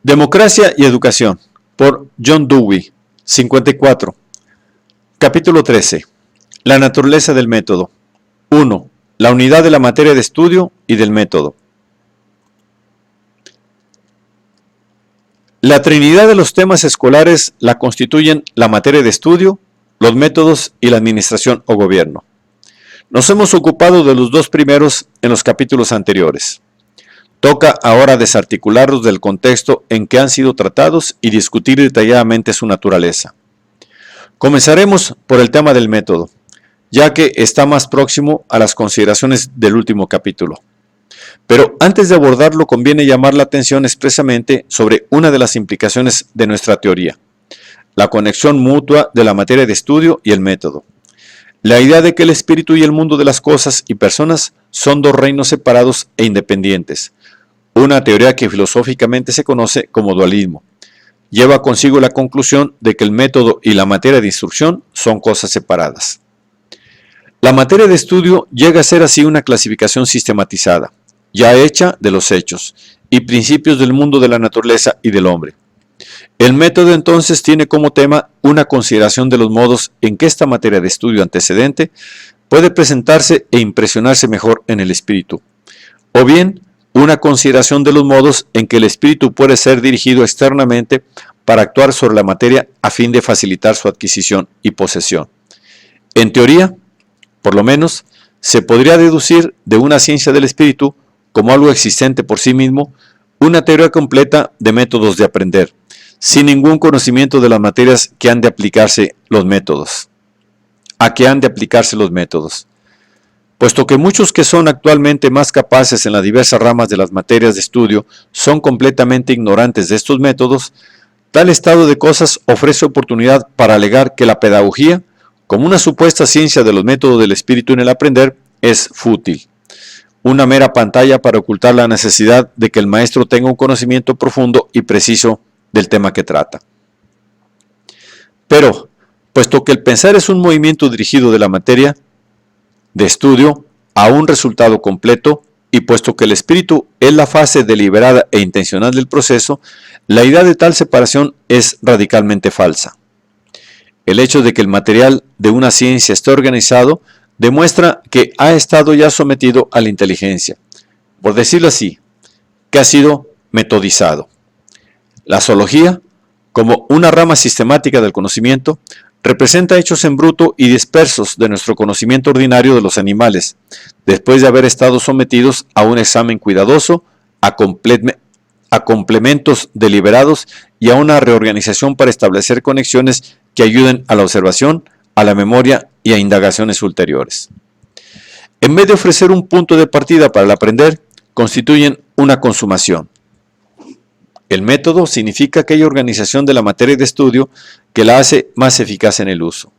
Democracia y Educación, por John Dewey, 54. Capítulo 13. La naturaleza del método. 1. La unidad de la materia de estudio y del método. La trinidad de los temas escolares la constituyen la materia de estudio, los métodos y la administración o gobierno. Nos hemos ocupado de los dos primeros en los capítulos anteriores. Toca ahora desarticularlos del contexto en que han sido tratados y discutir detalladamente su naturaleza. Comenzaremos por el tema del método, ya que está más próximo a las consideraciones del último capítulo. Pero antes de abordarlo conviene llamar la atención expresamente sobre una de las implicaciones de nuestra teoría, la conexión mutua de la materia de estudio y el método. La idea de que el espíritu y el mundo de las cosas y personas son dos reinos separados e independientes, una teoría que filosóficamente se conoce como dualismo, lleva consigo la conclusión de que el método y la materia de instrucción son cosas separadas. La materia de estudio llega a ser así una clasificación sistematizada, ya hecha de los hechos y principios del mundo de la naturaleza y del hombre. El método entonces tiene como tema una consideración de los modos en que esta materia de estudio antecedente puede presentarse e impresionarse mejor en el espíritu, o bien una consideración de los modos en que el espíritu puede ser dirigido externamente para actuar sobre la materia a fin de facilitar su adquisición y posesión. En teoría, por lo menos, se podría deducir de una ciencia del espíritu como algo existente por sí mismo, una teoría completa de métodos de aprender, sin ningún conocimiento de las materias que han de aplicarse los métodos. ¿A qué han de aplicarse los métodos? Puesto que muchos que son actualmente más capaces en las diversas ramas de las materias de estudio son completamente ignorantes de estos métodos, tal estado de cosas ofrece oportunidad para alegar que la pedagogía, como una supuesta ciencia de los métodos del espíritu en el aprender, es fútil. Una mera pantalla para ocultar la necesidad de que el maestro tenga un conocimiento profundo y preciso del tema que trata. Pero, puesto que el pensar es un movimiento dirigido de la materia de estudio a un resultado completo, y puesto que el espíritu es la fase deliberada e intencional del proceso, la idea de tal separación es radicalmente falsa. El hecho de que el material de una ciencia esté organizado demuestra que ha estado ya sometido a la inteligencia, por decirlo así, que ha sido metodizado. La zoología, como una rama sistemática del conocimiento, representa hechos en bruto y dispersos de nuestro conocimiento ordinario de los animales, después de haber estado sometidos a un examen cuidadoso, a complementos deliberados y a una reorganización para establecer conexiones que ayuden a la observación, a la memoria y a indagaciones ulteriores. En vez de ofrecer un punto de partida para el aprender, constituyen una consumación. El método significa aquella organización de la materia de estudio que la hace más eficaz en el uso.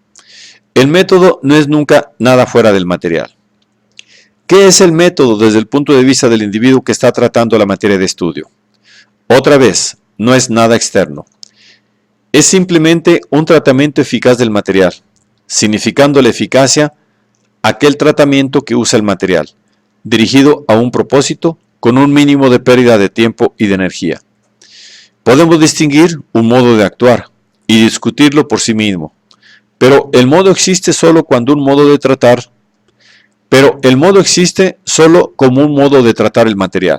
El método no es nunca nada fuera del material. ¿Qué es el método desde el punto de vista del individuo que está tratando la materia de estudio? Otra vez, no es nada externo. Es simplemente un tratamiento eficaz del material, significando la eficacia aquel tratamiento que usa el material, dirigido a un propósito con un mínimo de pérdida de tiempo y de energía. Podemos distinguir un modo de actuar y discutirlo por sí mismo, pero el modo existe solo como un modo de tratar el material.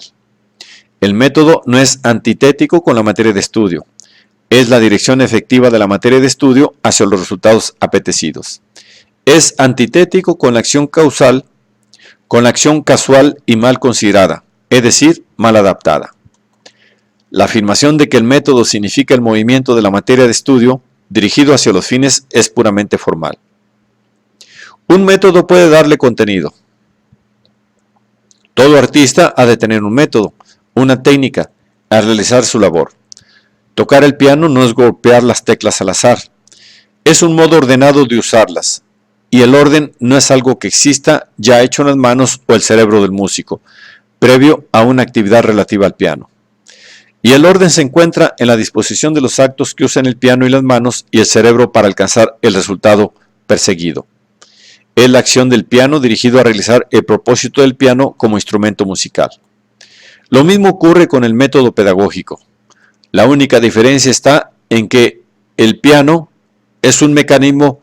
El método no es antitético con la materia de estudio, es la dirección efectiva de la materia de estudio hacia los resultados apetecidos. Es antitético con la acción causal, con la acción casual y mal considerada, es decir, mal adaptada. La afirmación de que el método significa el movimiento de la materia de estudio dirigido hacia los fines es puramente formal. Un método puede darle contenido. Todo artista ha de tener un método, una técnica, al realizar su labor. Tocar el piano no es golpear las teclas al azar, es un modo ordenado de usarlas, y el orden no es algo que exista ya hecho en las manos o el cerebro del músico, previo a una actividad relativa al piano. Y el orden se encuentra en la disposición de los actos que usan el piano y las manos y el cerebro para alcanzar el resultado perseguido. Es la acción del piano dirigido a realizar el propósito del piano como instrumento musical. Lo mismo ocurre con el método pedagógico. La única diferencia está en que el piano es un mecanismo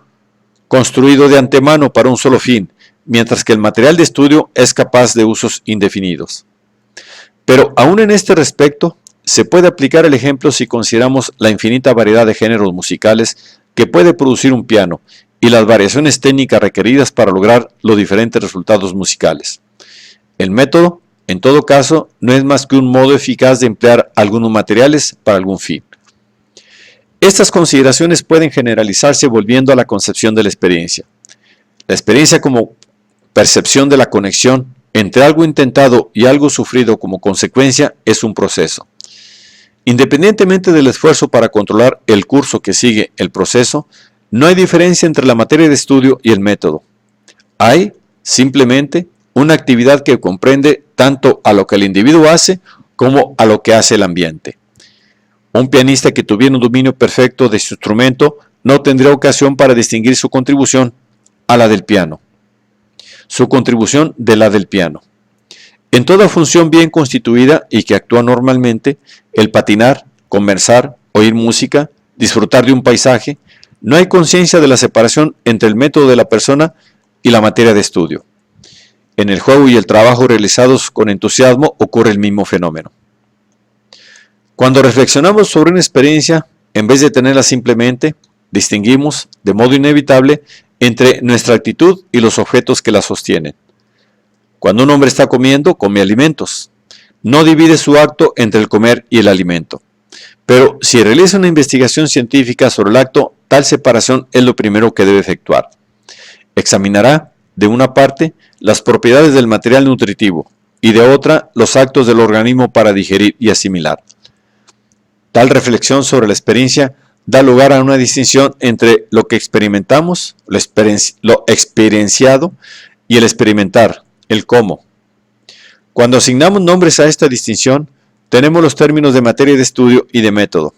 construido de antemano para un solo fin, mientras que el material de estudio es capaz de usos indefinidos. Pero aún en este respecto, se puede aplicar el ejemplo si consideramos la infinita variedad de géneros musicales que puede producir un piano y las variaciones técnicas requeridas para lograr los diferentes resultados musicales. El método, en todo caso, no es más que un modo eficaz de emplear algunos materiales para algún fin. Estas consideraciones pueden generalizarse volviendo a la concepción de la experiencia. La experiencia como percepción de la conexión entre algo intentado y algo sufrido como consecuencia es un proceso. Independientemente del esfuerzo para controlar el curso que sigue el proceso, no hay diferencia entre la materia de estudio y el método. Hay, simplemente, una actividad que comprende tanto a lo que el individuo hace como a lo que hace el ambiente. Un pianista que tuviera un dominio perfecto de su instrumento no tendría ocasión para distinguir su contribución a la del piano. Su contribución de la del piano. En toda función bien constituida y que actúa normalmente, el patinar, conversar, oír música, disfrutar de un paisaje, no hay conciencia de la separación entre el método de la persona y la materia de estudio. En el juego y el trabajo realizados con entusiasmo ocurre el mismo fenómeno. Cuando reflexionamos sobre una experiencia, en vez de tenerla simplemente, distinguimos, de modo inevitable, entre nuestra actitud y los objetos que la sostienen. Cuando un hombre está comiendo, come alimentos. No divide su acto entre el comer y el alimento. Pero si realiza una investigación científica sobre el acto, tal separación es lo primero que debe efectuar. Examinará, de una parte, las propiedades del material nutritivo y de otra, los actos del organismo para digerir y asimilar. Tal reflexión sobre la experiencia da lugar a una distinción entre lo que experimentamos, lo experienciado, y el experimentar, el cómo. Cuando asignamos nombres a esta distinción, tenemos los términos de materia de estudio y de método.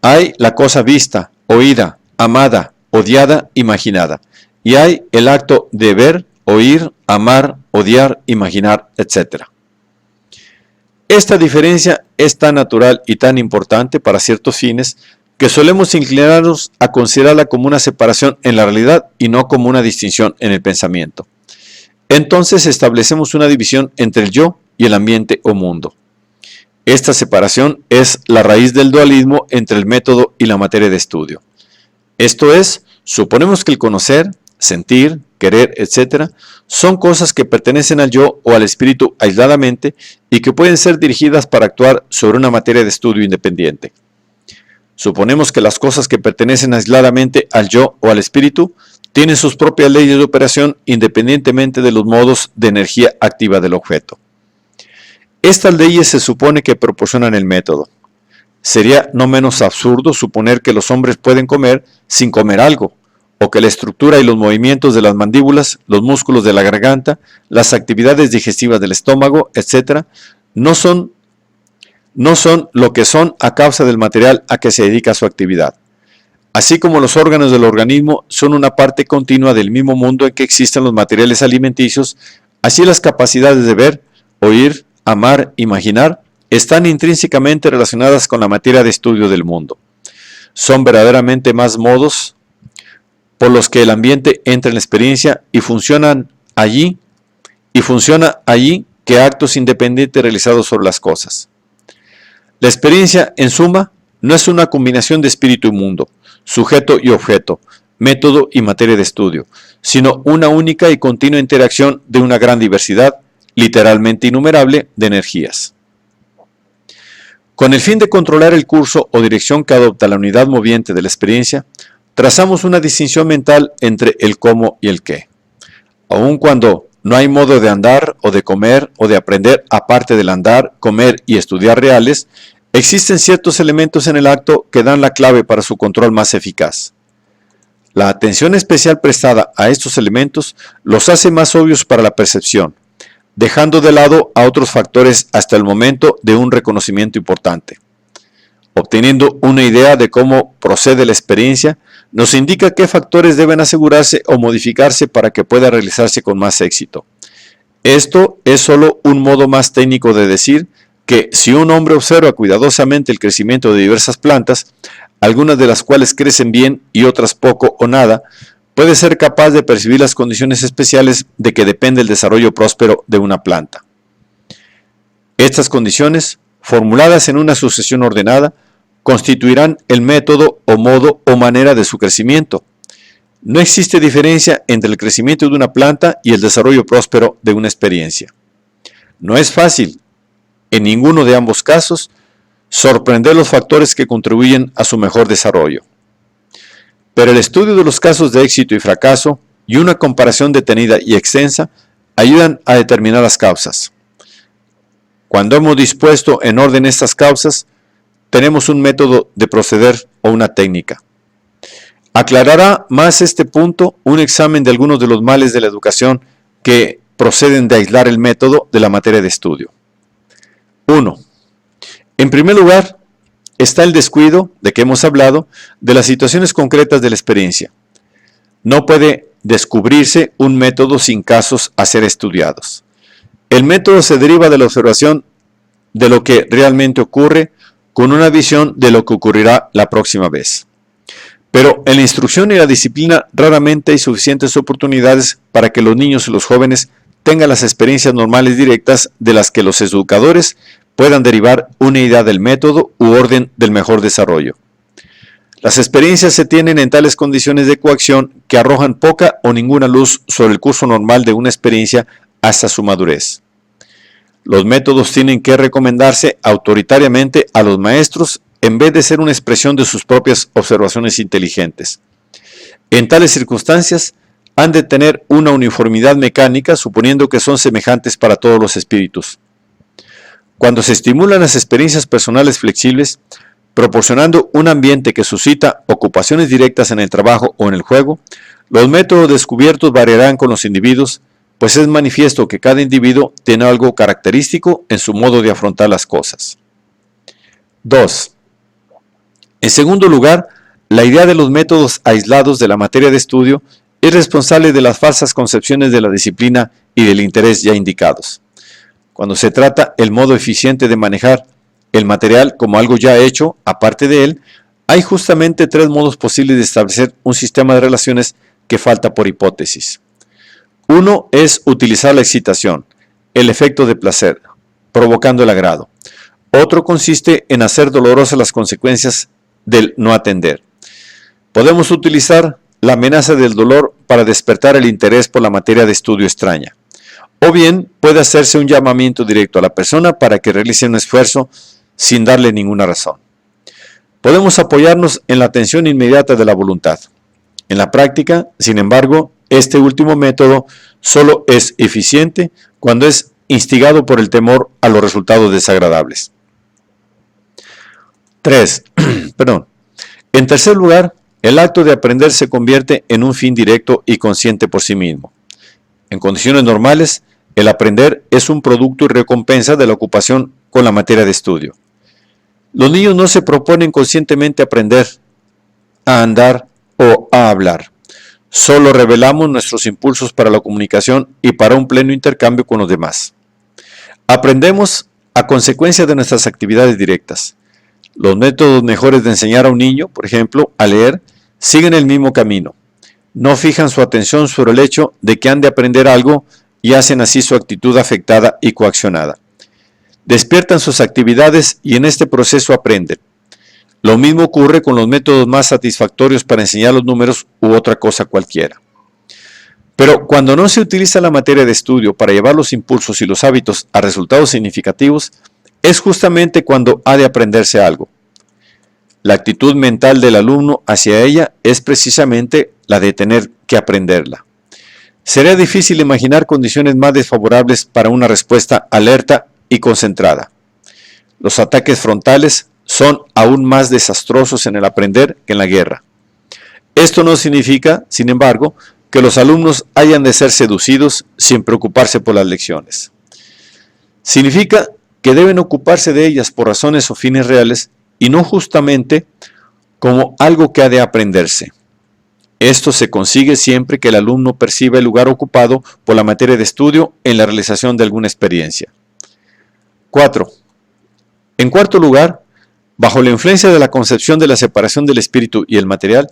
Hay la cosa vista, oída, amada, odiada, imaginada. Y hay el acto de ver, oír, amar, odiar, imaginar, etc. Esta diferencia es tan natural y tan importante para ciertos fines que solemos inclinarnos a considerarla como una separación en la realidad y no como una distinción en el pensamiento. Entonces establecemos una división entre el yo y el ambiente o mundo. Esta separación es la raíz del dualismo entre el método y la materia de estudio. Esto es, suponemos que el conocer, sentir, querer, etc. son cosas que pertenecen al yo o al espíritu aisladamente y que pueden ser dirigidas para actuar sobre una materia de estudio independiente. Suponemos que las cosas que pertenecen aisladamente al yo o al espíritu tienen sus propias leyes de operación independientemente de los modos de energía activa del objeto. Estas leyes se supone que proporcionan el método. Sería no menos absurdo suponer que los hombres pueden comer sin comer algo, o que la estructura y los movimientos de las mandíbulas, los músculos de la garganta, las actividades digestivas del estómago, etc., no son lo que son a causa del material a que se dedica su actividad. Así como los órganos del organismo son una parte continua del mismo mundo en que existen los materiales alimenticios, así las capacidades de ver, oír, amar, imaginar, están intrínsecamente relacionadas con la materia de estudio del mundo. Son verdaderamente más modos por los que el ambiente entra en la experiencia y funciona allí que actos independientes realizados sobre las cosas. La experiencia, en suma, no es una combinación de espíritu y mundo, sujeto y objeto, método y materia de estudio, sino una única y continua interacción de una gran diversidad, literalmente innumerable, de energías. Con el fin de controlar el curso o dirección que adopta la unidad moviente de la experiencia, trazamos una distinción mental entre el cómo y el qué. Aun cuando no hay modo de andar o de comer o de aprender aparte del andar, comer y estudiar reales, existen ciertos elementos en el acto que dan la clave para su control más eficaz. La atención especial prestada a estos elementos los hace más obvios para la percepción, dejando de lado a otros factores hasta el momento de un reconocimiento importante. Obteniendo una idea de cómo procede la experiencia, nos indica qué factores deben asegurarse o modificarse para que pueda realizarse con más éxito. Esto es solo un modo más técnico de decir que si un hombre observa cuidadosamente el crecimiento de diversas plantas, algunas de las cuales crecen bien y otras poco o nada, puede ser capaz de percibir las condiciones especiales de que depende el desarrollo próspero de una planta. Estas condiciones, formuladas en una sucesión ordenada, constituirán el método o modo o manera de su crecimiento. No existe diferencia entre el crecimiento de una planta y el desarrollo próspero de una experiencia. No es fácil, en ninguno de ambos casos, sorprender los factores que contribuyen a su mejor desarrollo. Pero el estudio de los casos de éxito y fracaso y una comparación detenida y extensa ayudan a determinar las causas. Cuando hemos dispuesto en orden estas causas, tenemos un método de proceder o una técnica. Aclarará más este punto un examen de algunos de los males de la educación que proceden de aislar el método de la materia de estudio. 1. En primer lugar, está el descuido, de que hemos hablado, de las situaciones concretas de la experiencia. No puede descubrirse un método sin casos a ser estudiados. El método se deriva de la observación de lo que realmente ocurre con una visión de lo que ocurrirá la próxima vez. Pero en la instrucción y la disciplina raramente hay suficientes oportunidades para que los niños y los jóvenes tengan las experiencias normales directas de las que los educadores puedan derivar una idea del método u orden del mejor desarrollo. Las experiencias se tienen en tales condiciones de coacción que arrojan poca o ninguna luz sobre el curso normal de una experiencia hasta su madurez. Los métodos tienen que recomendarse autoritariamente a los maestros en vez de ser una expresión de sus propias observaciones inteligentes. En tales circunstancias, han de tener una uniformidad mecánica, suponiendo que son semejantes para todos los espíritus. Cuando se estimulan las experiencias personales flexibles, proporcionando un ambiente que suscita ocupaciones directas en el trabajo o en el juego, los métodos descubiertos variarán con los individuos, pues es manifiesto que cada individuo tiene algo característico en su modo de afrontar las cosas. 2. En segundo lugar, la idea de los métodos aislados de la materia de estudio es responsable de las falsas concepciones de la disciplina y del interés ya indicados. Cuando se trata el modo eficiente de manejar el material como algo ya hecho, aparte de él, hay justamente tres modos posibles de establecer un sistema de relaciones que falta por hipótesis. Uno es utilizar la excitación, el efecto de placer, provocando el agrado. Otro consiste en hacer dolorosas las consecuencias del no atender. Podemos utilizar la amenaza del dolor para despertar el interés por la materia de estudio extraña. O bien puede hacerse un llamamiento directo a la persona para que realice un esfuerzo sin darle ninguna razón. Podemos apoyarnos en la atención inmediata de la voluntad. En la práctica, sin embargo, este último método solo es eficiente cuando es instigado por el temor a los resultados desagradables. 3. En tercer lugar, el acto de aprender se convierte en un fin directo y consciente por sí mismo. En condiciones normales, el aprender es un producto y recompensa de la ocupación con la materia de estudio. Los niños no se proponen conscientemente aprender a andar o a hablar. Solo revelamos nuestros impulsos para la comunicación y para un pleno intercambio con los demás. Aprendemos a consecuencia de nuestras actividades directas. Los métodos mejores de enseñar a un niño, por ejemplo, a leer, siguen el mismo camino. No fijan su atención sobre el hecho de que han de aprender algo y hacen así su actitud afectada y coaccionada. Despiertan sus actividades y en este proceso aprenden. Lo mismo ocurre con los métodos más satisfactorios para enseñar los números u otra cosa cualquiera. Pero cuando no se utiliza la materia de estudio para llevar los impulsos y los hábitos a resultados significativos, es justamente cuando ha de aprenderse algo. La actitud mental del alumno hacia ella es precisamente la de tener que aprenderla. Sería difícil imaginar condiciones más desfavorables para una respuesta alerta y concentrada. Los ataques frontales son aún más desastrosos en el aprender que en la guerra. Esto no significa, sin embargo, que los alumnos hayan de ser seducidos sin preocuparse por las lecciones. Significa que deben ocuparse de ellas por razones o fines reales y no justamente como algo que ha de aprenderse. Esto se consigue siempre que el alumno perciba el lugar ocupado por la materia de estudio en la realización de alguna experiencia. 4. En cuarto lugar, bajo la influencia de la concepción de la separación del espíritu y el material,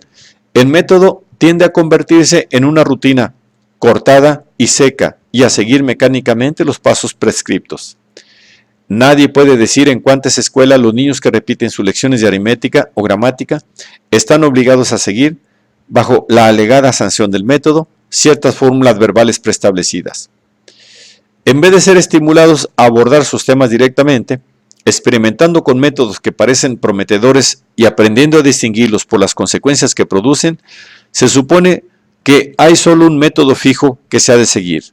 el método tiende a convertirse en una rutina cortada y seca y a seguir mecánicamente los pasos prescriptos. Nadie puede decir en cuántas escuelas los niños que repiten sus lecciones de aritmética o gramática están obligados a seguir, bajo la alegada sanción del método, ciertas fórmulas verbales preestablecidas. En vez de ser estimulados a abordar sus temas directamente, experimentando con métodos que parecen prometedores y aprendiendo a distinguirlos por las consecuencias que producen, se supone que hay solo un método fijo que se ha de seguir.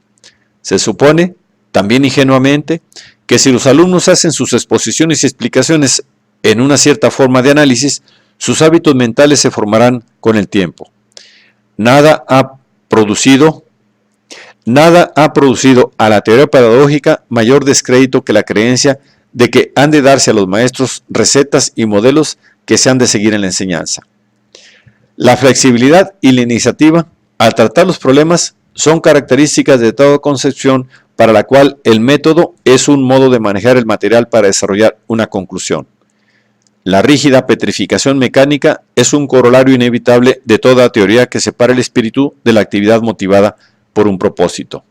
Se supone, también ingenuamente, que si los alumnos hacen sus exposiciones y explicaciones en una cierta forma de análisis, sus hábitos mentales se formarán con el tiempo. Nada ha producido a la teoría pedagógica mayor descrédito que la creencia de que han de darse a los maestros recetas y modelos que se han de seguir en la enseñanza. La flexibilidad y la iniciativa al tratar los problemas son características de toda concepción para la cual el método es un modo de manejar el material para desarrollar una conclusión. La rígida petrificación mecánica es un corolario inevitable de toda teoría que separa el espíritu de la actividad motivada por un propósito.